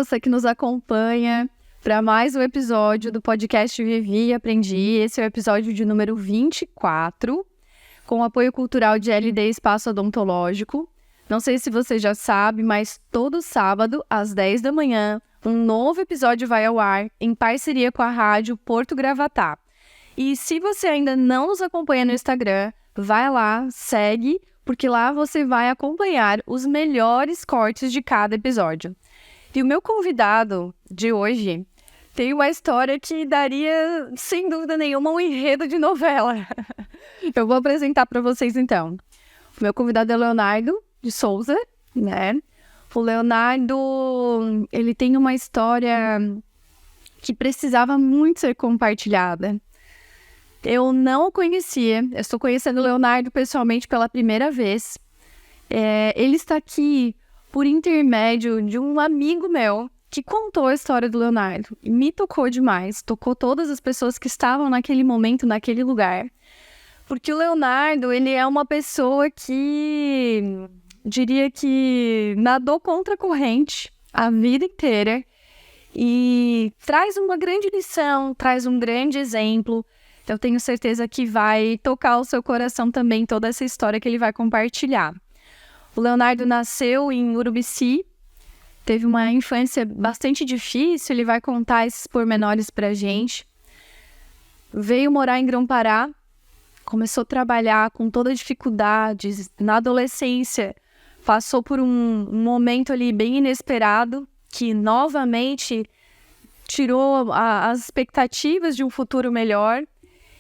você que nos acompanha para mais um episódio do podcast Vivi e Aprendi. Esse é o episódio de número 24, com o apoio cultural de LD Espaço Odontológico. Não sei se você já sabe, mas todo sábado, às 10 da manhã, um novo episódio vai ao ar em parceria com a rádio Porto Gravatá. E se você ainda não nos acompanha no Instagram, vai lá, segue, porque lá você vai acompanhar os melhores cortes de cada episódio. E o meu convidado de hoje tem uma história que daria, sem dúvida nenhuma, um enredo de novela. Eu vou apresentar para vocês, então. O meu convidado é Leonardo de Souza, né? O Leonardo, ele tem uma história que precisava muito ser compartilhada. Eu não o conhecia, eu estou conhecendo o Leonardo pessoalmente pela primeira vez. Ele está aqui por intermédio de um amigo meu que contou a história do Leonardo. E me tocou demais, tocou todas as pessoas que estavam naquele momento, naquele lugar. Porque o Leonardo, ele é uma pessoa que, diria que nadou contra a corrente a vida inteira e traz uma grande lição, traz um grande exemplo. Eu tenho certeza que vai tocar o seu coração também toda essa história que ele vai compartilhar. O Leonardo nasceu em Urubici, teve uma infância bastante difícil, ele vai contar esses pormenores pra gente. Veio morar em Grão-Pará, começou a trabalhar com toda a dificuldade. Na adolescência, passou por um momento ali bem inesperado, que novamente tirou as expectativas de um futuro melhor.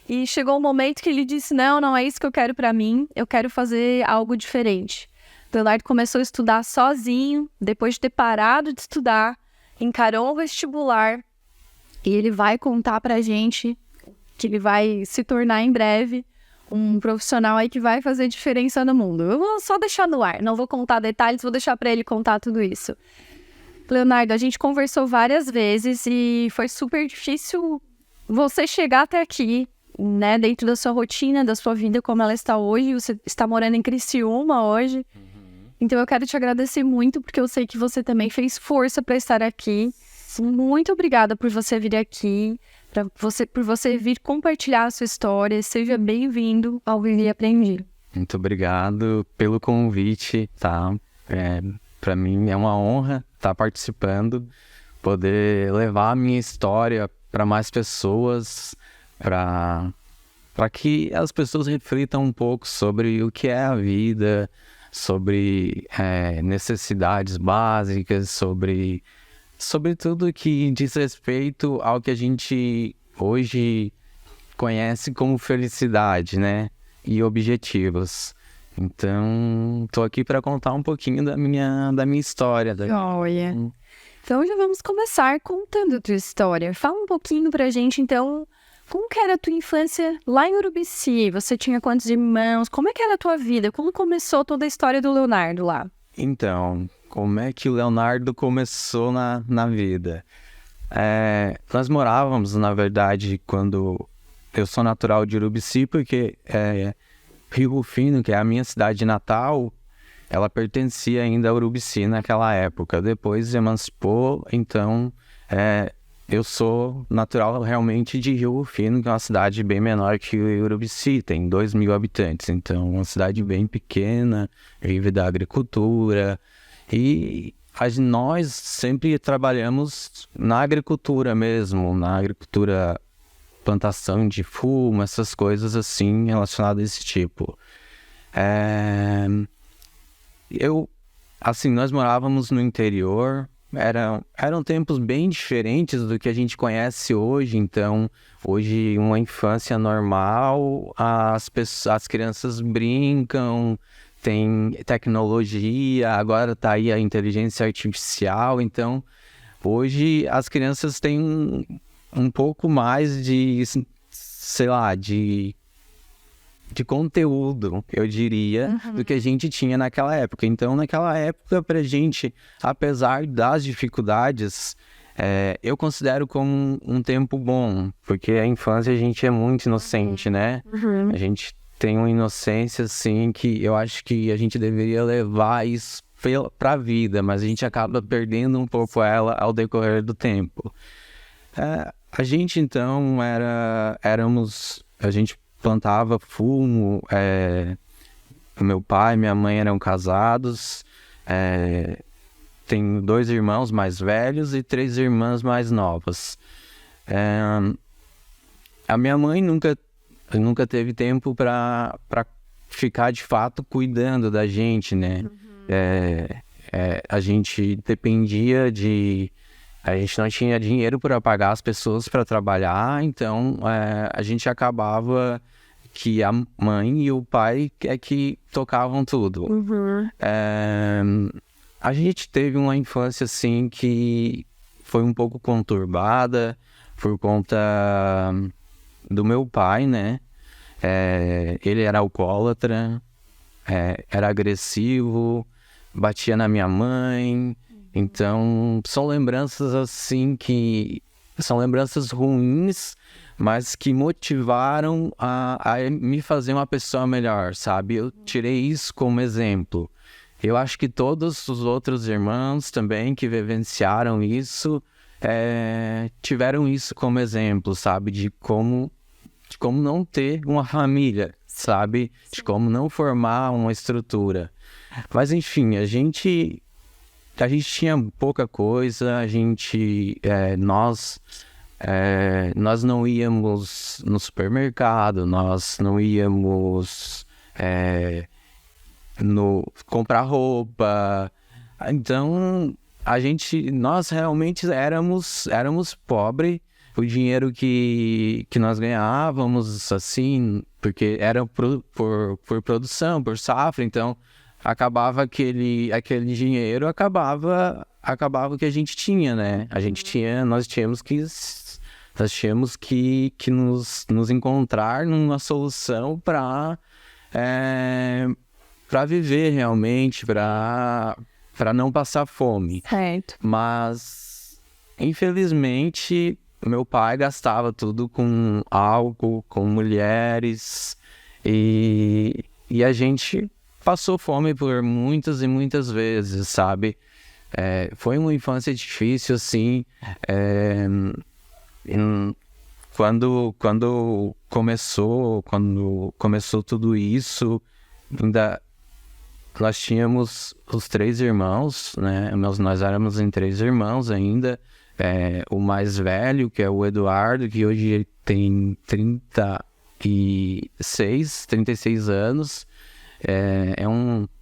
E chegou um momento que ele disse, não é isso que eu quero para mim, eu quero fazer algo diferente. O Leonardo começou a estudar sozinho, depois de ter parado de estudar, encarou um vestibular, e ele vai contar pra gente que ele vai se tornar em breve um profissional aí que vai fazer diferença no mundo. Eu vou só deixar no ar, não vou contar detalhes, vou deixar para ele contar tudo isso. Leonardo, a gente conversou várias vezes e foi super difícil você chegar até aqui, né, dentro da sua rotina, da sua vida, como ela está hoje. Você está morando em Criciúma hoje. Então eu quero te agradecer muito, porque eu sei que você também fez força para estar aqui. Muito obrigada por você vir aqui, por você vir compartilhar a sua história. Seja bem-vindo ao Vivi e Aprendi. Muito obrigado pelo convite, tá? Para mim é uma honra estar participando, poder levar a minha história para mais pessoas, para que as pessoas reflitam um pouco sobre o que é a vida, sobre necessidades básicas, sobre tudo que diz respeito ao que a gente hoje conhece como felicidade, né? E objetivos. Então, tô aqui para contar um pouquinho da minha história. Olha. Então já vamos começar contando a tua história. Fala um pouquinho pra gente, então, como que era a tua infância lá em Urubici? Você tinha quantos irmãos? Como é que era a tua vida? Como começou toda a história do Leonardo lá? Então, como é que o Leonardo começou na vida? Nós morávamos, na verdade, quando eu sou natural de Urubici, porque Rio Rufino, que é a minha cidade natal, ela pertencia ainda a Urubici naquela época. Depois emancipou, então eu sou natural realmente de Rio Rufino, que é uma cidade bem menor que Urubici, tem 2.000 habitantes. Então, uma cidade bem pequena, vive da agricultura. E nós sempre trabalhamos na agricultura mesmo, na agricultura, plantação de fumo, essas coisas assim, relacionadas a esse tipo. Nós morávamos no interior, eram tempos bem diferentes do que a gente conhece hoje. Então, hoje, uma infância normal, as crianças brincam, tem tecnologia, agora tá aí a inteligência artificial. Então, hoje as crianças têm um pouco mais de, sei lá, de conteúdo, eu diria, do que a gente tinha naquela época. Então, naquela época, pra gente, apesar das dificuldades, eu considero como um tempo bom, porque a infância a gente é muito inocente, né? A gente tem uma inocência, assim, que eu acho que a gente deveria levar isso para a vida, mas a gente acaba perdendo um pouco ela ao decorrer do tempo. A gente, então, a gente plantava fumo, meu pai e minha mãe eram casados, tenho 2 irmãos mais velhos e 3 irmãs mais novas. A minha mãe nunca teve tempo para ficar de fato cuidando da gente, né? A gente dependia a gente não tinha dinheiro para pagar as pessoas para trabalhar, então a gente acabava que a mãe e o pai é que tocavam tudo. A gente teve uma infância assim que foi um pouco conturbada por conta do meu pai, né? Ele era alcoólatra, era agressivo, batia na minha mãe. Então, são lembranças assim são lembranças ruins, mas que motivaram a me fazer uma pessoa melhor, sabe? Eu tirei isso como exemplo. Eu acho que todos os outros irmãos também que vivenciaram isso, tiveram isso como exemplo, sabe? De como não ter uma família, sabe? De como não formar uma estrutura. Mas, enfim, a gente tinha pouca coisa, nós não íamos no supermercado, nós não íamos comprar roupa. Então, nós realmente éramos pobres. O dinheiro que nós ganhávamos, assim, porque era por produção, por safra, então acabava aquele dinheiro, acabava o que a gente tinha, né? Nós tínhamos que nos encontrar numa solução para viver realmente, para não passar fome. Certo. Mas, infelizmente, meu pai gastava tudo com álcool, com mulheres, e a gente passou fome por muitas e muitas vezes, sabe? Foi uma infância difícil, assim. Quando começou tudo isso, nós tínhamos os 3 irmãos, né? Nós éramos em 3 irmãos ainda. O mais velho, que é o Eduardo, que hoje ele tem 36 anos.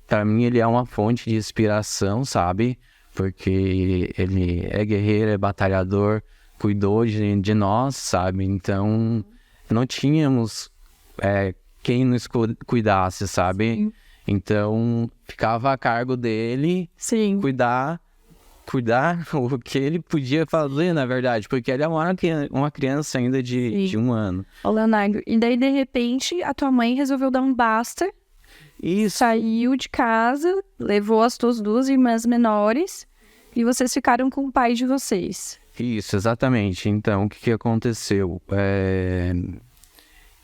Para mim ele é uma fonte de inspiração, sabe? Porque ele é guerreiro, é batalhador, cuidou de nós, sabe? Então não tínhamos quem nos cuidasse, sabe? Sim. Então ficava a cargo dele. Sim. Cuidar o que ele podia fazer, na verdade, porque ele é uma criança ainda de 1 ano. Ô, Leonardo, e daí de repente a tua mãe resolveu dar um basta, saiu de casa, levou as tuas 2 irmãs menores e vocês ficaram com o pai de vocês. Isso, exatamente. Então, o que aconteceu?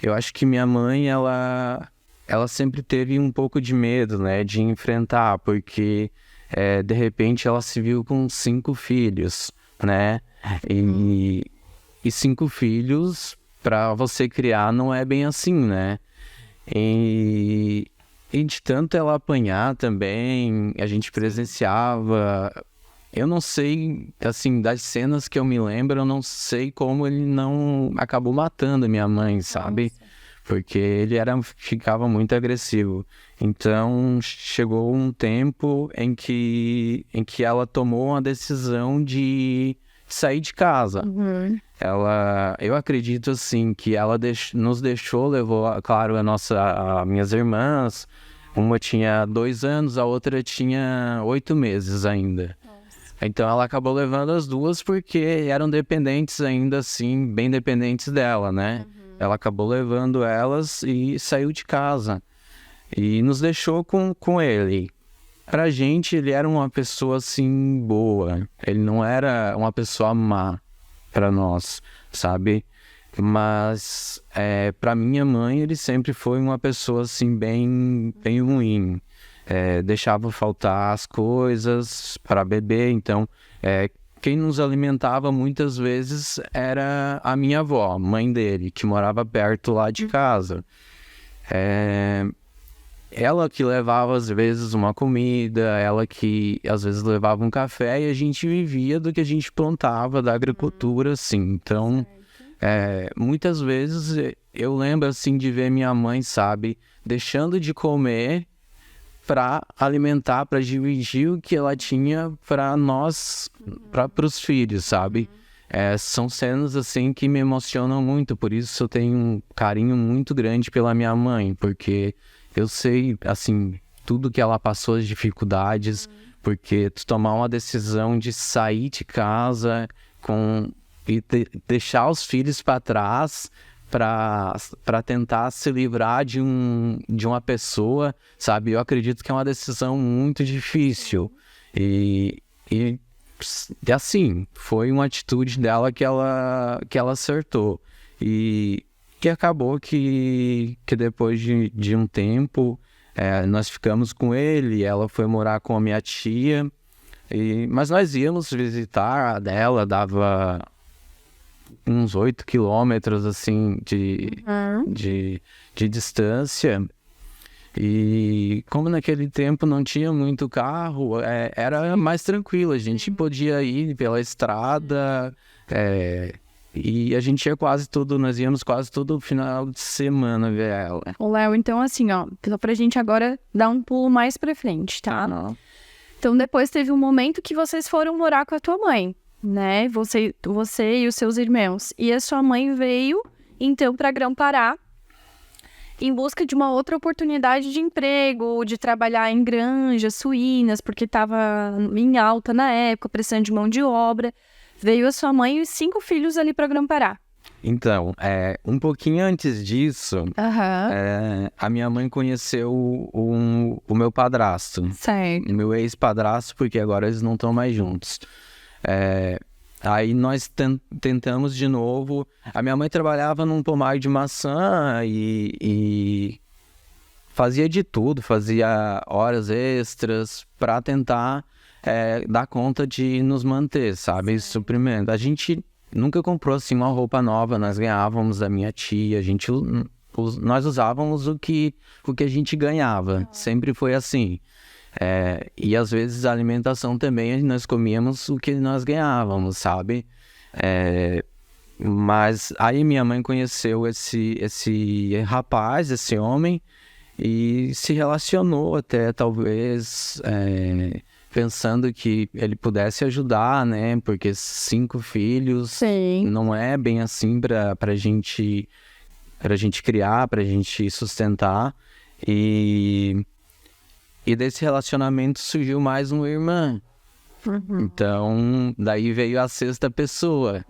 Eu acho que minha mãe, ela sempre teve um pouco de medo, né, de enfrentar, porque de repente ela se viu com 5 filhos, né? E 5 filhos, para você criar, não é bem assim, né? E de tanto ela apanhar também, a gente presenciava. Eu não sei, assim, das cenas que eu me lembro, eu não sei como ele não acabou matando a minha mãe, sabe? Nossa. Porque ele ficava muito agressivo. Então, chegou um tempo em que ela tomou uma decisão de sair de casa. Eu acredito, assim, que ela nos levou, claro, as minhas irmãs. Uma tinha 2 anos, a outra tinha 8 meses ainda. Então, ela acabou levando as 2 porque eram dependentes ainda, assim, bem dependentes dela, né? Ela acabou levando elas e saiu de casa. E nos deixou com ele. Pra gente, ele era uma pessoa, assim, boa. Ele não era uma pessoa má pra nós, sabe? Mas, pra minha mãe, ele sempre foi uma pessoa, assim, bem ruim. deixava faltar as coisas para beber. Então, quem nos alimentava muitas vezes era a minha avó, mãe dele, que morava perto lá de casa. Ela que levava às vezes uma comida, ela que às vezes levava um café, e a gente vivia do que a gente plantava da agricultura, assim. Então, muitas vezes eu lembro assim de ver minha mãe, sabe, deixando de comer para alimentar, para dividir o que ela tinha para nós, para os filhos, sabe? São cenas assim que me emocionam muito, por isso eu tenho um carinho muito grande pela minha mãe, porque eu sei, assim, tudo que ela passou, as dificuldades, porque tu tomar uma decisão de sair de casa e deixar os filhos para trás para tentar se livrar de uma pessoa, sabe? Eu acredito que é uma decisão muito difícil. E assim, foi uma atitude dela que ela acertou. E que acabou que depois de um tempo, nós ficamos com ele, ela foi morar com a minha tia, mas nós íamos visitar a dela, dava uns 8 quilômetros, assim, de distância. E como naquele tempo não tinha muito carro, era mais tranquilo, a gente podia ir pela estrada, e a gente ia nós íamos quase todo final de semana ver ela. Ô, Léo, então assim, ó, pra gente agora dar um pulo mais pra frente, tá? Não. Então depois teve um momento que vocês foram morar com a tua mãe, né? Você e os seus irmãos. E a sua mãe veio, então, pra Grão-Pará, em busca de uma outra oportunidade de emprego, de trabalhar em granjas suínas, porque estava em alta na época, precisando de mão de obra. Veio a sua mãe e os 5 filhos ali para Grão-Pará. Então, um pouquinho antes disso, a minha mãe conheceu o meu padrasto. Certo. O meu ex-padrasto, porque agora eles não estão mais juntos. Aí nós tentamos de novo. A minha mãe trabalhava num pomar de maçã e fazia de tudo, fazia horas extras para tentar dar conta de nos manter, sabe? Suprimento. A gente nunca comprou assim uma roupa nova, nós ganhávamos da minha tia, nós usávamos o que a gente ganhava, sempre foi assim. E às vezes a alimentação também, nós comíamos o que nós ganhávamos, sabe? Mas aí minha mãe conheceu esse rapaz, esse homem, e se relacionou até, talvez, pensando que ele pudesse ajudar, né? Porque 5 filhos, Sim. não é bem assim pra gente criar, pra gente sustentar. E desse relacionamento surgiu mais uma irmã. Então, daí veio a 6ª pessoa,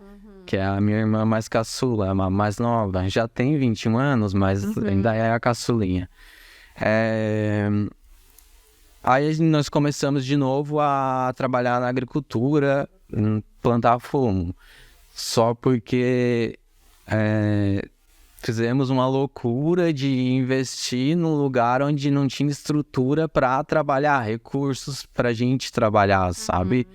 que é a minha irmã mais caçula, a mais nova. Já tem 21 anos, mas ainda é a caçulinha. Aí nós começamos de novo a trabalhar na agricultura, plantar fumo. Só porque fizemos uma loucura de investir num lugar onde não tinha estrutura para trabalhar, recursos para a gente trabalhar, sabe?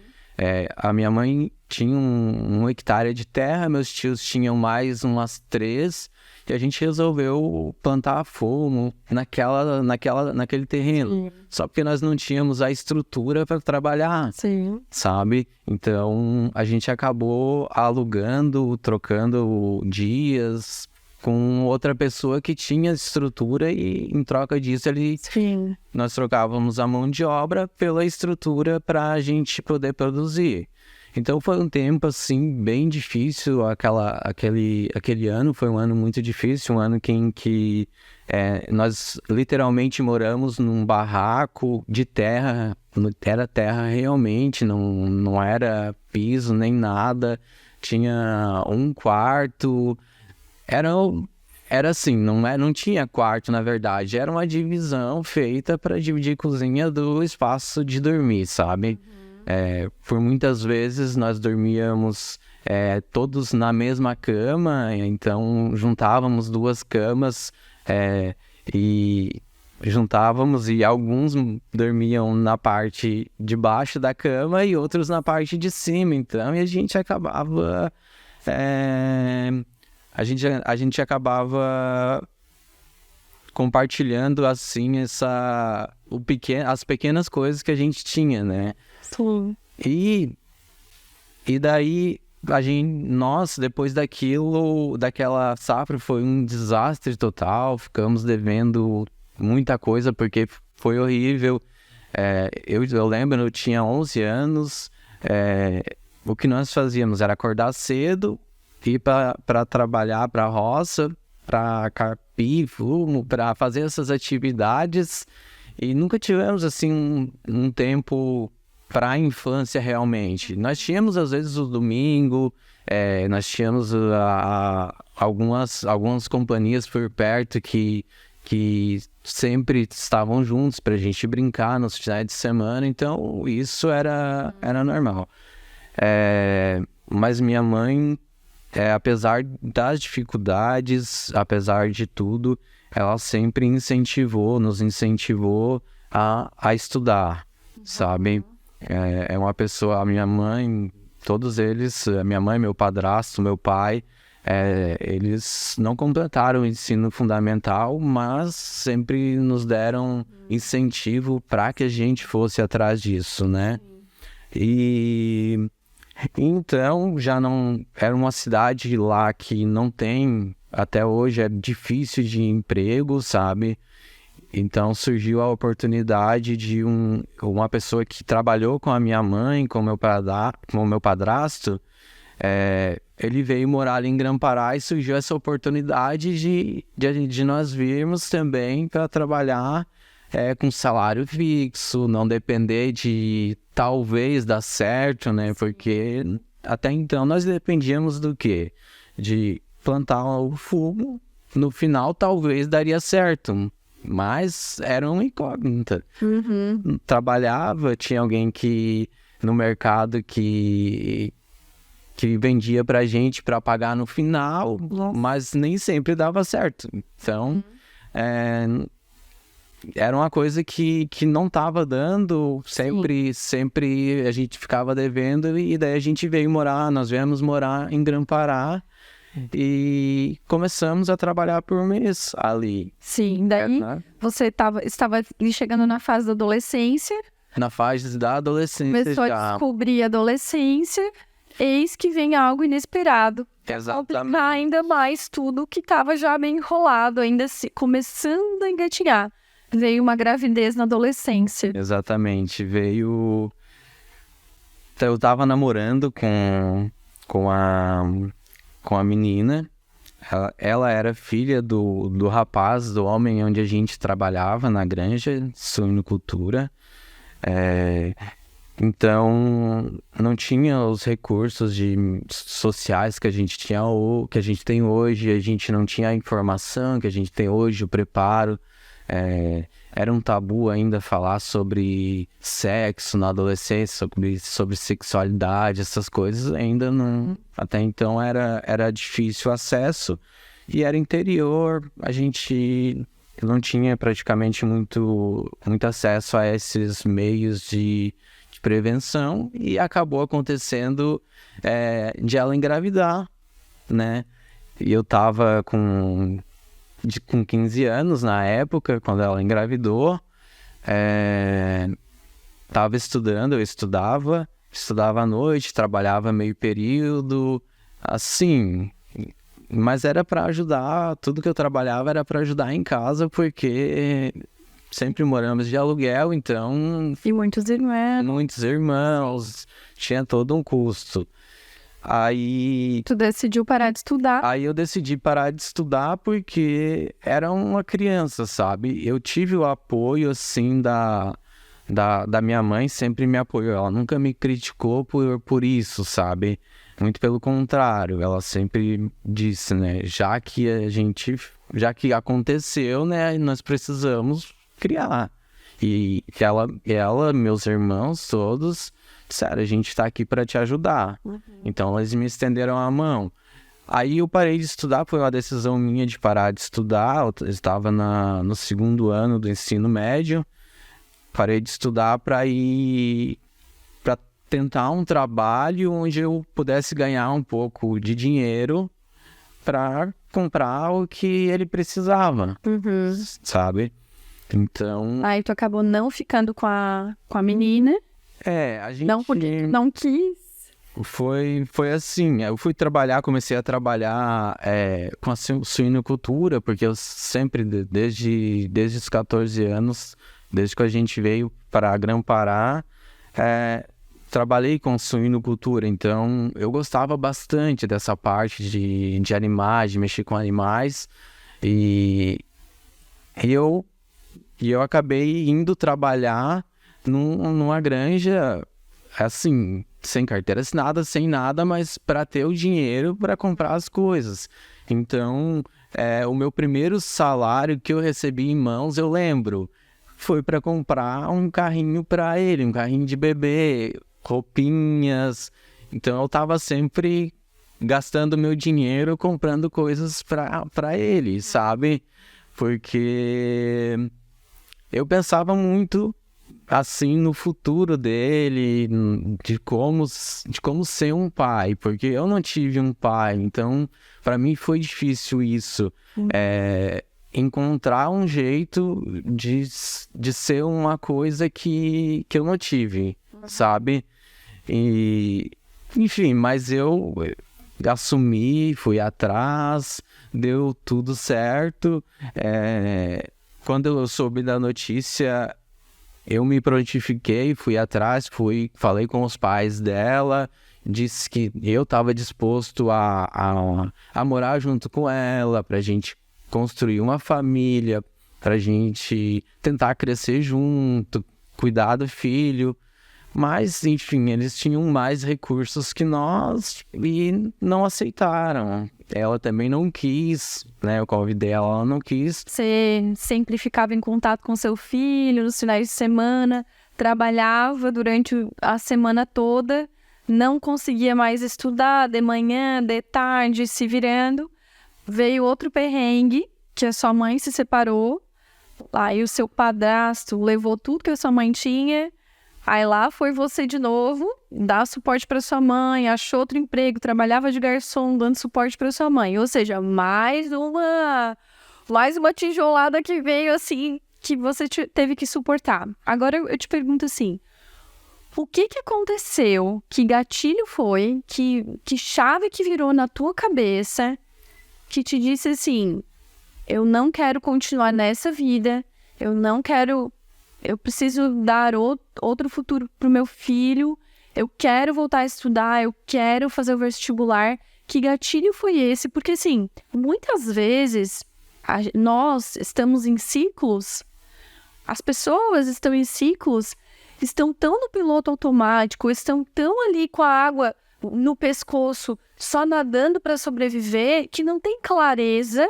A minha mãe tinha um hectare de terra, meus tios tinham mais umas 3, e a gente resolveu plantar fumo naquele terreno. Sim. Só porque nós não tínhamos a estrutura para trabalhar, Sim. sabe? Então a gente acabou alugando, trocando dias com outra pessoa que tinha estrutura, e em troca disso nós trocávamos a mão de obra pela estrutura para a gente poder produzir. Então foi um tempo assim bem difícil, aquele ano foi um ano muito difícil, um ano em que nós literalmente moramos num barraco de terra, era terra realmente, não era piso nem nada, tinha um quarto. Era assim, não tinha quarto, na verdade. Era uma divisão feita para dividir cozinha do espaço de dormir, sabe? Por muitas vezes nós dormíamos todos na mesma cama, então juntávamos 2 camas, e juntávamos e alguns dormiam na parte de baixo da cama e outros na parte de cima. Então, e a gente acabava... a gente acabava compartilhando, assim, as pequenas coisas que a gente tinha, né? Sim. E daí, depois daquela safra, foi um desastre total. Ficamos devendo muita coisa, porque foi horrível. Eu lembro, eu tinha 11 anos. O que nós fazíamos era acordar cedo, ir para trabalhar para a roça, para carpir fumo, para fazer essas atividades. E nunca tivemos, assim, um tempo para a infância realmente. Nós tínhamos, às vezes, o domingo, nós tínhamos algumas companhias por perto que sempre estavam juntos para a gente brincar nos finais de semana, então isso era normal. Mas minha mãe, apesar das dificuldades, apesar de tudo, ela sempre nos incentivou a estudar, sabe? É uma pessoa, a minha mãe, todos eles, a minha mãe, meu padrasto, meu pai, eles não completaram o ensino fundamental, mas sempre nos deram incentivo para que a gente fosse atrás disso, né? E então já não era uma cidade lá que não tem, até hoje é difícil de emprego, sabe? Então surgiu a oportunidade de uma pessoa que trabalhou com a minha mãe, com o meu padrasto. Ele veio morar ali em Grã-Pará e surgiu essa oportunidade de nós virmos também para trabalhar com salário fixo, não depender de talvez dar certo, né? Porque até então nós dependíamos do quê? De plantar o fumo, no final talvez daria certo, mas era uma incógnita. Trabalhava, tinha alguém no mercado que vendia pra gente para pagar no final, mas nem sempre dava certo. Então, era uma coisa que não estava dando, sempre a gente ficava devendo, e daí nós viemos morar em Grã-Pará e começamos a trabalhar por mês ali. Sim, daí você estava chegando na fase da adolescência. Na fase da adolescência começou já. A descobrir a adolescência, eis que vem algo inesperado. Exatamente. Complicar ainda mais tudo que estava já bem enrolado, ainda começando a engatinhar. Veio uma gravidez na adolescência. Exatamente, veio... Eu tava namorando com a menina. Ela era filha do rapaz, do homem onde a gente trabalhava, na granja, suinocultura. Então, não tinha os recursos sociais que a gente tem hoje, a gente não tinha a informação que a gente tem hoje, o preparo. Era um tabu ainda falar sobre sexo na adolescência, sobre sexualidade, essas coisas ainda não... Até então era difícil o acesso, e era interior, a gente não tinha praticamente muito acesso a esses meios de prevenção, e acabou acontecendo de ela engravidar, né? E eu tava com 15 anos na época, quando ela engravidou. Tava estudando, eu estudava à noite, trabalhava meio período, assim, mas era para ajudar, tudo que eu trabalhava era para ajudar em casa, porque sempre moramos de aluguel, então... E muitos irmãos, tinha todo um custo. Aí... Tu decidiu parar de estudar? Aí eu decidi parar de estudar porque era uma criança, sabe? Eu tive o apoio, assim, da minha mãe, sempre me apoiou. Ela nunca me criticou por isso, sabe? Muito pelo contrário, ela sempre disse, né? Já que aconteceu, né? Nós precisamos criar. E ela, meus irmãos todos... Sério, a gente tá aqui para te ajudar. Então, eles me estenderam a mão. Aí eu parei de estudar, foi uma decisão minha de parar de estudar. Eu estava no segundo ano do ensino médio, parei de estudar para tentar um trabalho onde eu pudesse ganhar um pouco de dinheiro para comprar o que ele precisava, sabe? Então... Aí tu acabou não ficando com a menina. a gente... Não porque tu não quis. Foi assim, eu comecei a trabalhar com a suinocultura, porque eu sempre, desde os 14 anos, desde que a gente veio para Grã-Pará, trabalhei com suinocultura, então eu gostava bastante dessa parte de animais, de mexer com animais, e eu acabei indo trabalhar numa granja, assim, sem carteira assinada, sem nada, mas para ter o dinheiro para comprar as coisas. Então, o meu primeiro salário que eu recebi em mãos, eu lembro, foi para comprar um carrinho para ele, um carrinho de bebê, roupinhas. Então, eu estava sempre gastando meu dinheiro comprando coisas para ele, sabe? Porque eu pensava muito assim no futuro dele, de como ser um pai, porque eu não tive um pai, então para mim foi difícil isso, encontrar um jeito de ser uma coisa que eu não tive, sabe? E enfim, mas eu assumi, fui atrás, deu tudo certo. Quando eu soube da notícia, eu me prontifiquei, fui atrás, falei com os pais dela, disse que eu estava disposto a morar junto com ela, pra gente construir uma família, pra gente tentar crescer junto, cuidar do filho. Mas, enfim, eles tinham mais recursos que nós e não aceitaram. Ela também não quis, né? Eu convidei ela, ela não quis. Você sempre ficava em contato com seu filho nos finais de semana, trabalhava durante a semana toda, não conseguia mais estudar de manhã, de tarde, se virando. Veio outro perrengue, que a sua mãe se separou, aí o seu padrasto levou tudo que a sua mãe tinha. Aí lá foi você de novo, dar suporte para sua mãe, achou outro emprego, trabalhava de garçom, dando suporte para sua mãe. Ou seja, mais uma tijolada que veio assim, que você teve que suportar. Agora eu te pergunto assim, o que aconteceu? Que gatilho foi? Que chave que virou na tua cabeça que te disse assim, eu não quero continuar nessa vida, eu preciso dar outro futuro pro meu filho, eu quero voltar a estudar, eu quero fazer o vestibular. Que gatilho foi esse? Porque, assim, muitas vezes nós estamos em ciclos, as pessoas estão em ciclos, estão tão no piloto automático, estão tão ali com a água no pescoço, só nadando para sobreviver, que não tem clareza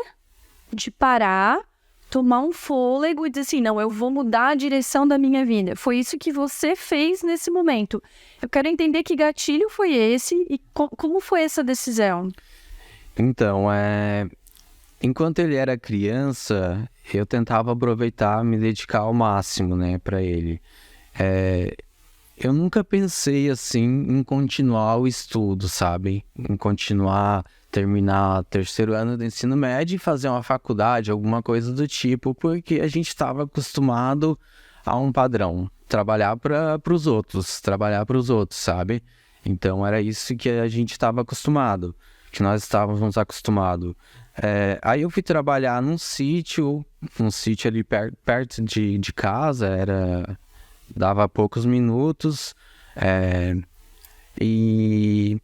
de parar, tomar um fôlego e dizer assim, não, eu vou mudar a direção da minha vida. Foi isso que você fez nesse momento. Eu quero entender que gatilho foi esse e como foi essa decisão. Então, enquanto ele era criança, eu tentava aproveitar, me dedicar ao máximo, né, para ele. Eu nunca pensei, assim, em continuar o estudo, sabe? Em terminar o terceiro ano do ensino médio e fazer uma faculdade, alguma coisa do tipo, porque a gente estava acostumado a um padrão, trabalhar para os outros, sabe? Então era isso que a gente estava acostumado, que nós estávamos acostumados. Aí eu fui trabalhar num sítio ali perto de casa, dava poucos minutos, e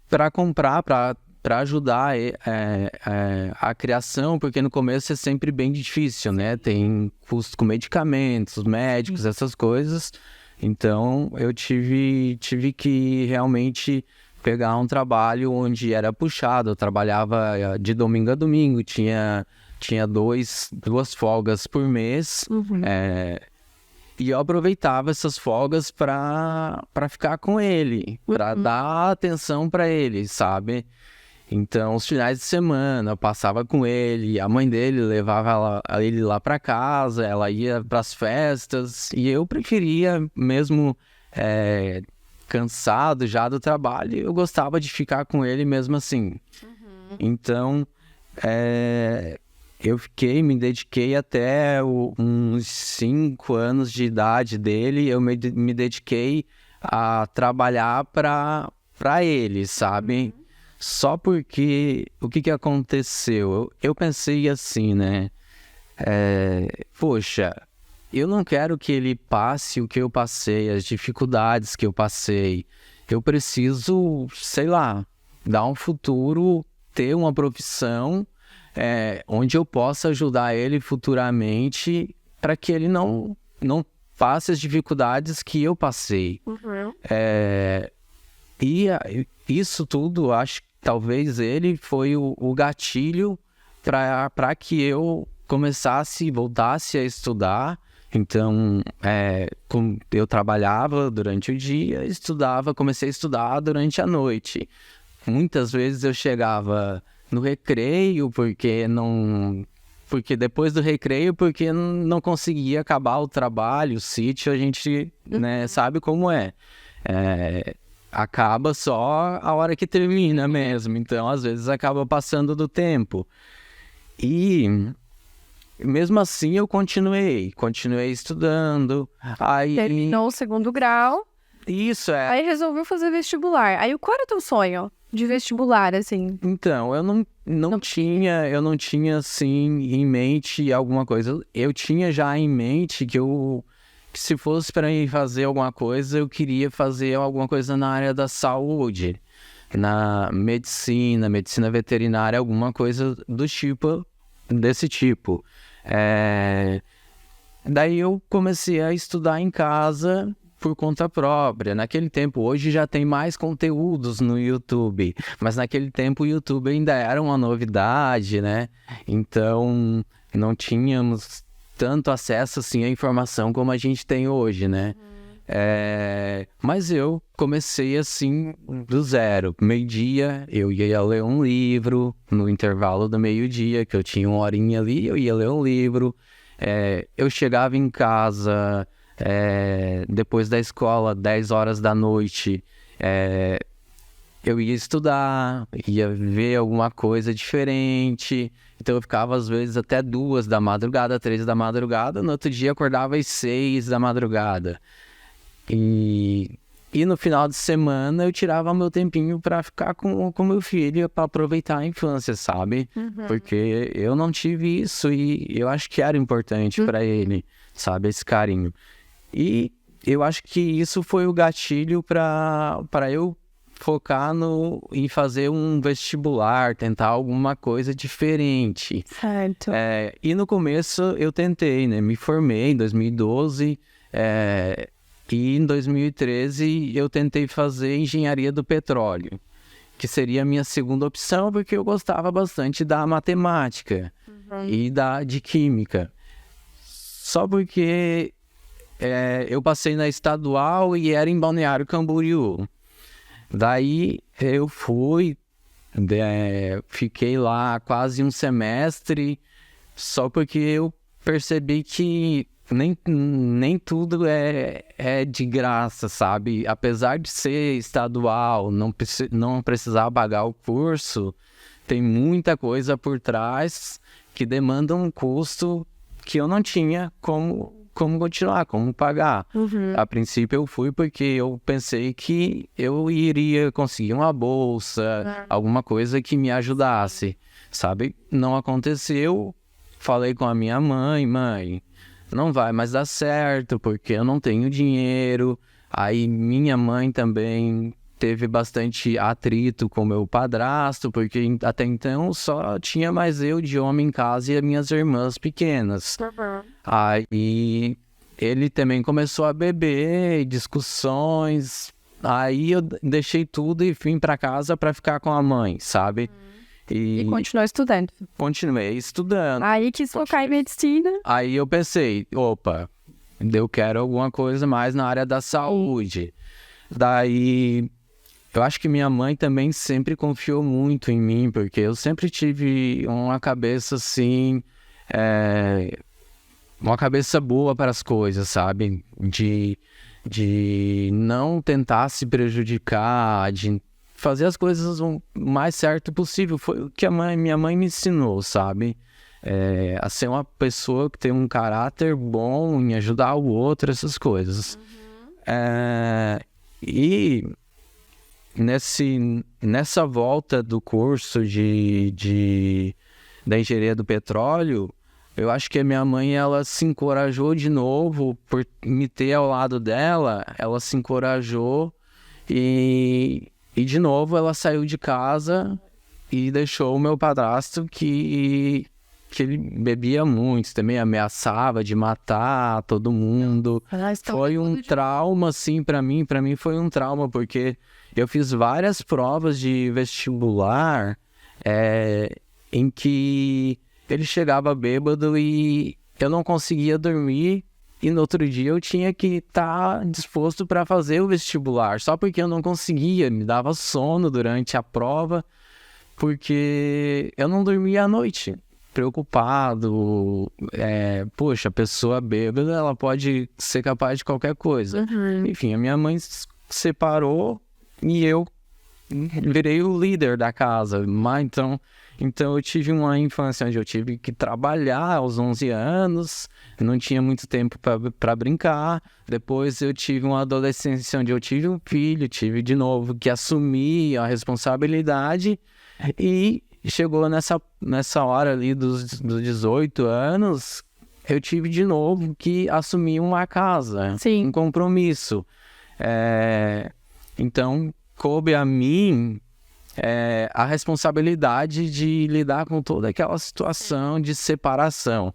para comprar, para ajudar a criação, porque no começo é sempre bem difícil, né? Tem custo com medicamentos, médicos, essas coisas. Então eu tive que realmente pegar um trabalho onde era puxado. Eu trabalhava de domingo a domingo, tinha duas folgas por mês. E eu aproveitava essas folgas para ficar com ele, para dar atenção para ele, sabe? Então, os finais de semana eu passava com ele, a mãe dele levava ele lá para casa, ela ia para as festas, e eu preferia, mesmo cansado já do trabalho, eu gostava de ficar com ele mesmo assim. Então, eu me dediquei até uns 5 anos de idade dele, eu me dediquei a trabalhar para ele, sabe? Só porque, o que aconteceu? Eu pensei assim, né? Poxa, eu não quero que ele passe o que eu passei, as dificuldades que eu passei. Eu preciso, sei lá, dar um futuro, ter uma profissão onde eu possa ajudar ele futuramente para que ele não passe as dificuldades que eu passei. E isso tudo, acho que talvez ele foi o gatilho para que eu voltasse a estudar. Então, como eu trabalhava durante o dia, comecei a estudar durante a noite. Muitas vezes eu chegava no recreio, porque depois do recreio, porque não conseguia acabar o trabalho, o sítio, a gente sabe como é. Acaba só a hora que termina mesmo, então às vezes acaba passando do tempo. E mesmo assim eu continuei estudando. Aí terminou o 2º grau. Isso Aí resolveu fazer vestibular. Aí qual era o teu sonho de vestibular, assim? Então, eu não tinha assim em mente alguma coisa. Eu tinha já em mente que se fosse para mim fazer alguma coisa, eu queria fazer alguma coisa na área da saúde, na medicina veterinária, alguma coisa desse tipo. Daí eu comecei a estudar em casa por conta própria. Naquele tempo, hoje já tem mais conteúdos no YouTube, mas naquele tempo o YouTube ainda era uma novidade, né? Então, não tínhamos tanto acesso assim à informação como a gente tem hoje, né? Mas eu comecei assim do zero. Meio-dia eu ia ler um livro, no intervalo do meio-dia, que eu tinha 1 horinha ali, eu ia ler um livro. Eu chegava em casa depois da escola, 10 horas da noite, eu ia estudar, ia ver alguma coisa diferente. Então eu ficava às vezes até 2 da madrugada, 3 da madrugada. No outro dia acordava às 6 da madrugada. E no final de semana eu tirava meu tempinho para ficar com meu filho, para aproveitar a infância, sabe? Porque eu não tive isso e eu acho que era importante para ele, sabe? Esse carinho. E eu acho que isso foi o gatilho para eu focar em fazer um vestibular, tentar alguma coisa diferente. Certo. E no começo eu tentei, né? Me formei em 2012, e em 2013 eu tentei fazer engenharia do petróleo, que seria a minha segunda opção, porque eu gostava bastante da matemática e de química. Só porque eu passei na estadual e era em Balneário Camboriú. Daí eu fui, fiquei lá quase um semestre, só porque eu percebi que nem tudo é de graça, sabe? Apesar de ser estadual, não precisar pagar o curso, tem muita coisa por trás que demanda um custo que eu não tinha como continuar, como pagar. A princípio eu fui porque eu pensei que eu iria conseguir uma bolsa, alguma coisa que me ajudasse, sabe? Não aconteceu. Falei com a minha mãe, não vai mais dar certo porque eu não tenho dinheiro. Aí minha mãe também teve bastante atrito com meu padrasto, porque até então só tinha mais eu de homem em casa e as minhas irmãs pequenas. Aí ele também começou a beber, discussões. Aí eu deixei tudo e vim para casa para ficar com a mãe, sabe? E continuou estudando. Continuei estudando. Aí quis focar em medicina. Aí eu pensei, opa, eu quero alguma coisa mais na área da saúde. Daí eu acho que minha mãe também sempre confiou muito em mim, porque eu sempre tive uma cabeça assim, uma cabeça boa para as coisas, sabe? De não tentar se prejudicar, de fazer as coisas o mais certo possível. Foi o que minha mãe me ensinou, sabe? A ser uma pessoa que tem um caráter bom em ajudar o outro, essas coisas. E nessa volta do curso da engenharia do petróleo, eu acho que a minha mãe, ela se encorajou de novo, por me ter ao lado dela, ela se encorajou e de novo ela saiu de casa e deixou o meu padrasto que ele bebia muito, também ameaçava de matar todo mundo. Foi um trauma, assim, pra mim foi um trauma, porque eu fiz várias provas de vestibular em que ele chegava bêbado e eu não conseguia dormir, e no outro dia eu tinha que estar disposto para fazer o vestibular, só porque eu não conseguia, me dava sono durante a prova, porque eu não dormia à noite, preocupado. Poxa, a pessoa bêbada, ela pode ser capaz de qualquer coisa. Enfim, a minha mãe se separou e eu virei o líder da casa, mas então eu tive uma infância onde eu tive que trabalhar aos 11 anos, não tinha muito tempo para brincar. Depois eu tive uma adolescência onde eu tive um filho, tive de novo que assumir a responsabilidade, e chegou nessa hora ali dos 18 anos, eu tive de novo que assumir uma casa, Sim. Um compromisso. Então, coube a mim a responsabilidade de lidar com toda aquela situação de separação.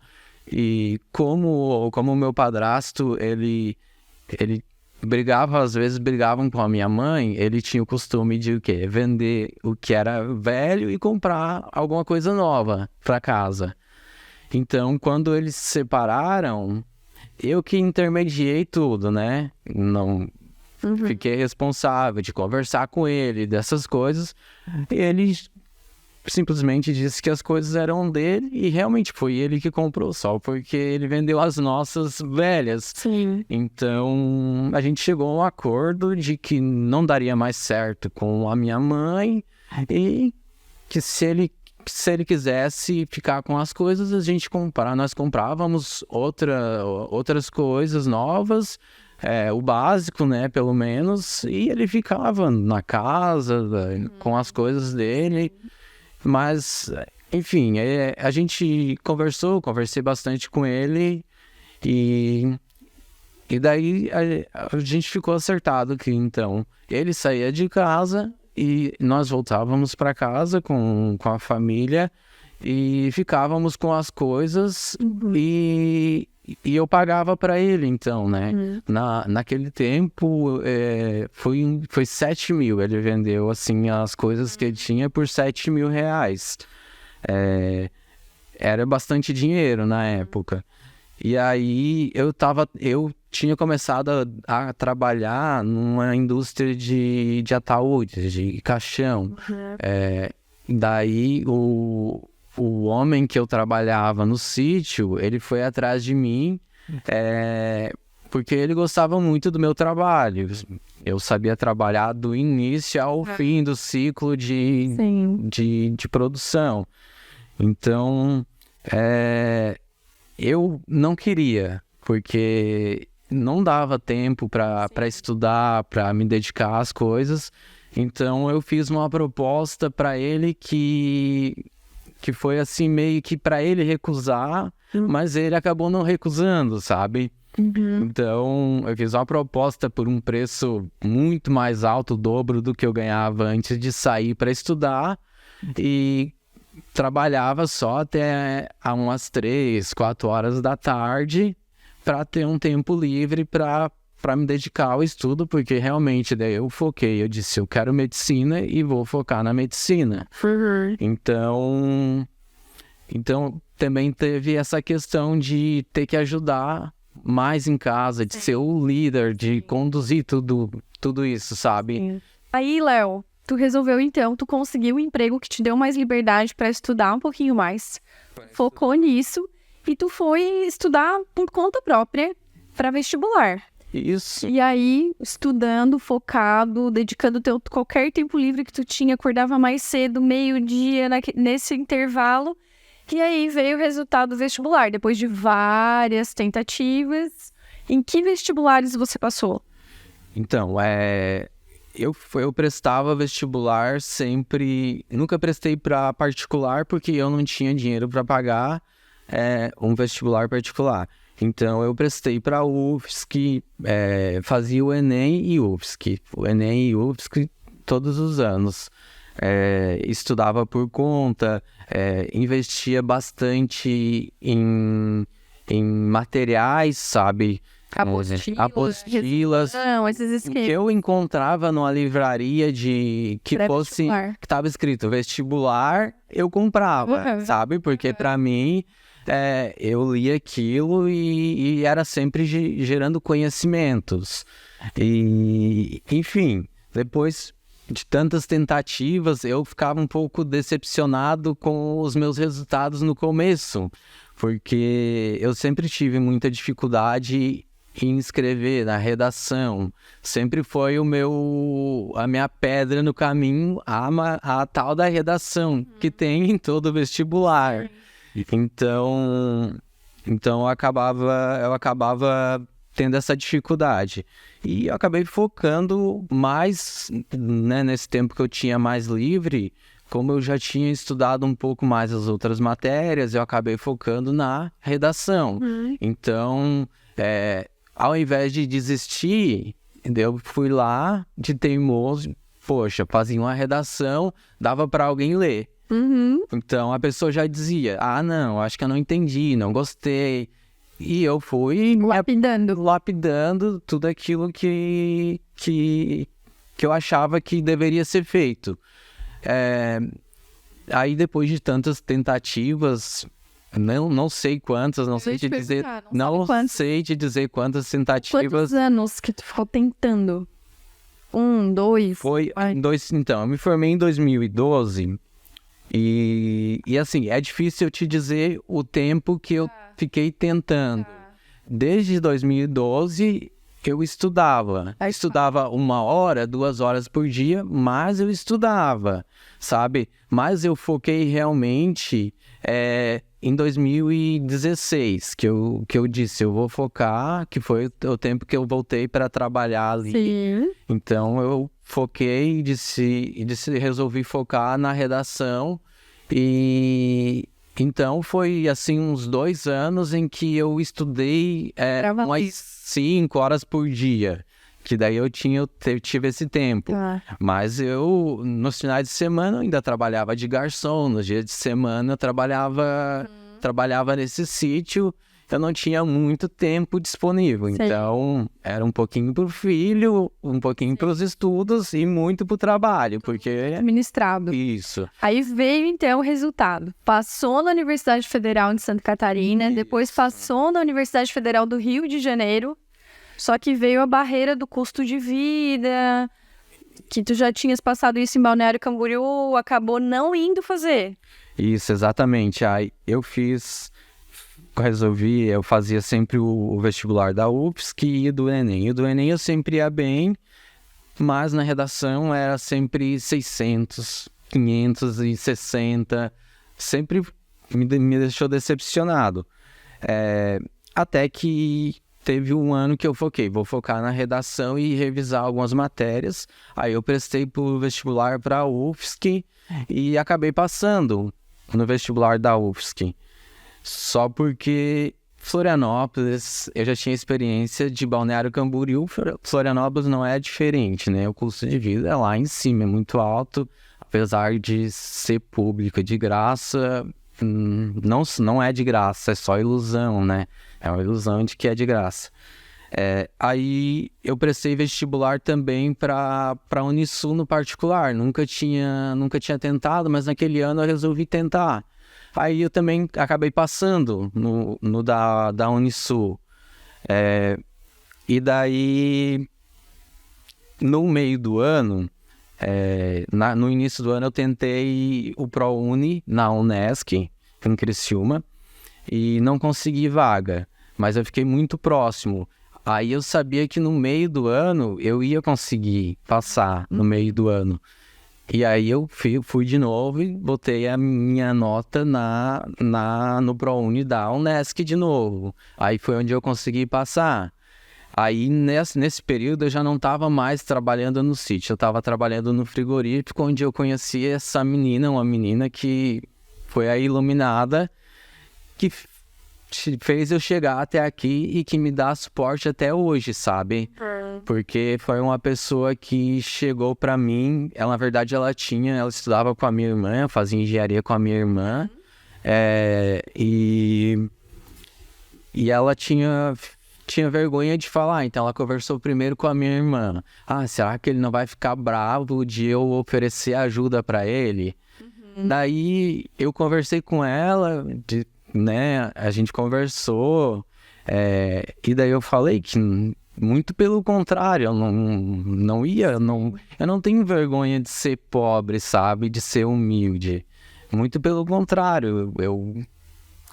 E como o meu padrasto, ele brigava, às vezes brigavam com a minha mãe, ele tinha o costume de o quê? Vender o que era velho e comprar alguma coisa nova para casa. Então, quando eles se separaram, eu que intermediei tudo, né? Não... Fiquei responsável de conversar com ele, dessas coisas. E ele simplesmente disse que as coisas eram dele, e realmente foi ele que comprou, só porque ele vendeu as nossas velhas. Sim. Então, a gente chegou a um acordo de que não daria mais certo com a minha mãe, e que se ele quisesse ficar com as coisas, nós comprávamos outras coisas novas, o básico, né, pelo menos, e ele ficava na casa com as coisas dele. Mas, enfim, a gente conversei bastante com ele, e daí a gente ficou acertado que, então, ele saía de casa e nós voltávamos para casa com a família e ficávamos com as coisas, e eu pagava para ele, então, né? Naquele tempo, foi 7 mil. Ele vendeu, assim, as coisas que ele tinha por 7 mil reais. Era bastante dinheiro na época. E aí, eu tinha começado a trabalhar numa indústria de ataúdes, de caixão. Daí, o homem que eu trabalhava no sítio, ele foi atrás de mim, porque ele gostava muito do meu trabalho. Eu sabia trabalhar do início ao fim do ciclo de produção. Então, eu não queria, porque não dava tempo para estudar, para me dedicar às coisas. Então, eu fiz uma proposta para ele que foi assim, meio que para ele recusar, mas ele acabou não recusando, sabe? Então, eu fiz uma proposta por um preço muito mais alto, o dobro do que eu ganhava antes de sair para estudar, e trabalhava só até umas 3, 4 horas da tarde para ter um tempo livre para me dedicar ao estudo, porque realmente daí eu foquei, eu disse, eu quero medicina e vou focar na medicina. Então também teve essa questão de ter que ajudar mais em casa, de ser o líder, de conduzir tudo isso, sabe? Aí, Léo, tu resolveu então, tu conseguiu um emprego que te deu mais liberdade para estudar um pouquinho mais, focou nisso e tu foi estudar por conta própria para vestibular. Isso. E aí, estudando, focado, dedicando qualquer tempo livre que tu tinha, acordava mais cedo, meio-dia, nesse intervalo. E aí veio o resultado do vestibular, depois de várias tentativas. Em que vestibulares você passou? Então, eu prestava vestibular sempre, nunca prestei para particular porque eu não tinha dinheiro para pagar um vestibular particular. Então, eu prestei para UFSC, fazia o Enem e UFSC. O Enem e UFSC todos os anos. Estudava por conta, investia bastante em materiais, sabe? Apostilas. Não, esses Que esquemas. eu encontrava numa livraria que estava escrito vestibular, eu comprava, sabe? Porque para mim eu lia aquilo e era sempre gerando conhecimentos. E, enfim, depois de tantas tentativas, eu ficava um pouco decepcionado com os meus resultados no começo, porque eu sempre tive muita dificuldade em escrever na redação. Sempre foi a minha pedra no caminho, a tal da redação, que tem em todo vestibular. Então eu acabava tendo essa dificuldade. E eu acabei focando mais, né, nesse tempo que eu tinha mais livre, como eu já tinha estudado um pouco mais as outras matérias, eu acabei focando na redação. Então, ao invés de desistir, eu fui lá de teimoso, poxa, fazia uma redação, dava para alguém ler. Então, a pessoa já dizia, não, acho que eu não entendi, não gostei. E eu fui lapidando tudo aquilo que eu achava que deveria ser feito. Aí, depois de tantas tentativas, não sei quantas, não sei te dizer quantas tentativas. Quantos anos que tu ficou tentando? 1, 2? Então, eu me formei em 2012 e assim, é difícil eu te dizer o tempo que eu fiquei tentando. Desde 2012, eu estudava. Estudava 1 hora, 2 horas por dia, mas eu estudava, sabe? Mas eu foquei realmente em 2016, que eu disse, eu vou focar, que foi o tempo que eu voltei para trabalhar ali. Sim. Então, eu foquei resolvi focar na redação e então foi assim uns 2 anos em que eu estudei umas 5 horas por dia, que daí eu tive esse tempo. Mas eu nos finais de semana eu ainda trabalhava de garçom, nos dias de semana eu trabalhava nesse sítio. Eu não tinha muito tempo disponível. Sim. Então, era um pouquinho pro filho, um pouquinho para os estudos e muito pro trabalho, porque... Administrado. Isso. Aí veio, então, o resultado. Passou na Universidade Federal de Santa Catarina, depois passou na Universidade Federal do Rio de Janeiro, só que veio a barreira do custo de vida, que tu já tinhas passado isso em Balneário Camboriú, acabou não indo fazer. Isso, exatamente. Aí eu eu fazia sempre o vestibular da UFSC e do Enem. E do Enem eu sempre ia bem, mas na redação era sempre 600, 560, sempre me deixou decepcionado. Até que teve um ano que eu vou focar na redação e revisar algumas matérias. Aí eu prestei pro vestibular para a UFSC e acabei passando no vestibular da UFSC. Só porque Florianópolis, eu já tinha experiência de Balneário Camboriú, Florianópolis não é diferente, né? O custo de vida é lá em cima, é muito alto, apesar de ser público, de graça, não é de graça, é só ilusão, né? É uma ilusão de que é de graça. Aí eu prestei vestibular também para Unisul no particular, nunca tinha tentado, mas naquele ano eu resolvi tentar. Aí eu também acabei passando no da Unisul. E daí, no meio do ano, No início do ano eu tentei o ProUni na Unesc, em Criciúma, e não consegui vaga, mas eu fiquei muito próximo. Aí eu sabia que no meio do ano eu ia conseguir passar no meio do ano. E aí eu fui de novo e botei a minha nota no ProUni da Unesc de novo. Aí foi onde eu consegui passar. Aí nesse período eu já não estava mais trabalhando no sítio, eu estava trabalhando no frigorífico, onde eu conheci essa menina, uma menina que foi a iluminada, que fez eu chegar até aqui e que me dá suporte até hoje, sabe? Porque foi uma pessoa que chegou pra mim, ela na verdade ela estudava com a minha irmã, fazia engenharia com a minha irmã, e ela tinha vergonha de falar, então ela conversou primeiro com a minha irmã. Será que ele não vai ficar bravo de eu oferecer ajuda pra ele? Daí eu conversei com ela, né, a gente conversou, e daí eu falei que muito pelo contrário, eu não tenho vergonha de ser pobre, sabe, de ser humilde, muito pelo contrário,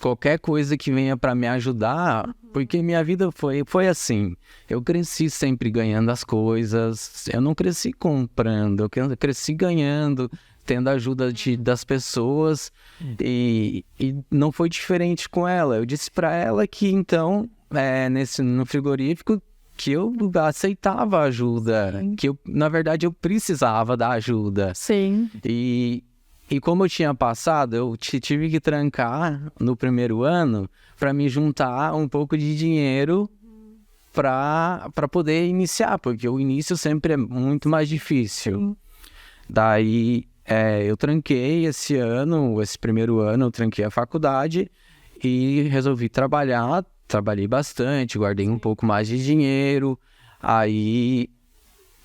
qualquer coisa que venha para me ajudar, porque minha vida foi assim, eu cresci sempre ganhando as coisas, eu não cresci comprando, eu cresci ganhando, tendo a ajuda das pessoas, e não foi diferente com ela. Eu disse para ela que então, no frigorífico, que eu aceitava ajuda, que na verdade eu precisava da ajuda. Sim. E como eu tinha passado, eu tive que trancar no primeiro ano para me juntar um pouco de dinheiro para poder iniciar, porque o início sempre é muito mais difícil. Sim. Daí eu tranquei esse primeiro ano, eu tranquei a faculdade e resolvi trabalhar. Trabalhei bastante, guardei um pouco mais de dinheiro, aí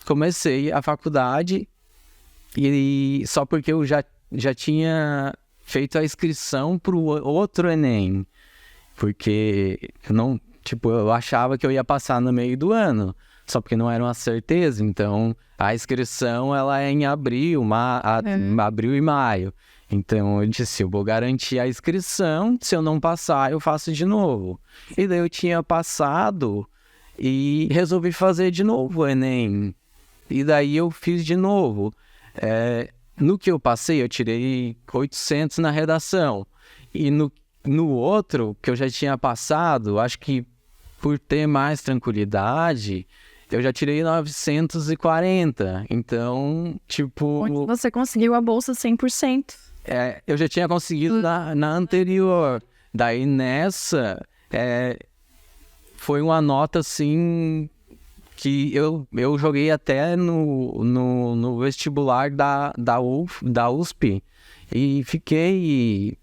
comecei a faculdade e só porque eu já tinha feito a inscrição para o outro Enem, porque eu achava que eu ia passar no meio do ano, só porque não era uma certeza, então a inscrição ela é em abril e maio. Então eu disse, eu vou garantir a inscrição, se eu não passar eu faço de novo. E daí eu tinha passado e resolvi fazer de novo o Enem. E daí eu fiz de novo. No que eu passei eu tirei 800 na redação. E no outro que eu já tinha passado, acho que por ter mais tranquilidade, eu já tirei 940. Então, onde você conseguiu a bolsa 100%. Eu já tinha conseguido na anterior. Daí nessa, foi uma nota assim que eu joguei até no vestibular da USP e fiquei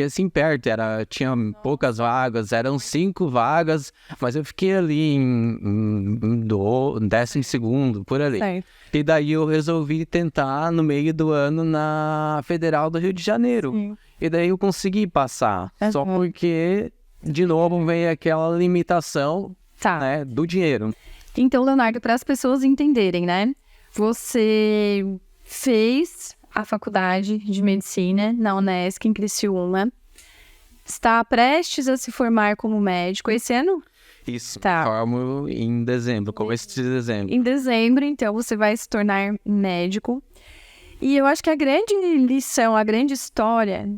assim perto, tinha poucas vagas, eram 5 vagas, mas eu fiquei ali em 12º, por ali. Certo. E daí eu resolvi tentar no meio do ano na Federal do Rio de Janeiro. Sim. E daí eu consegui passar, só porque, de novo, veio aquela limitação né, do dinheiro. Então, Leonardo, para as pessoas entenderem, né? Você fez a faculdade de medicina na Unesc, em Criciúma. Está prestes a se formar como médico esse ano? Isso, formo em dezembro, começo de dezembro. Em dezembro, então, você vai se tornar médico. E eu acho que a grande lição, a grande história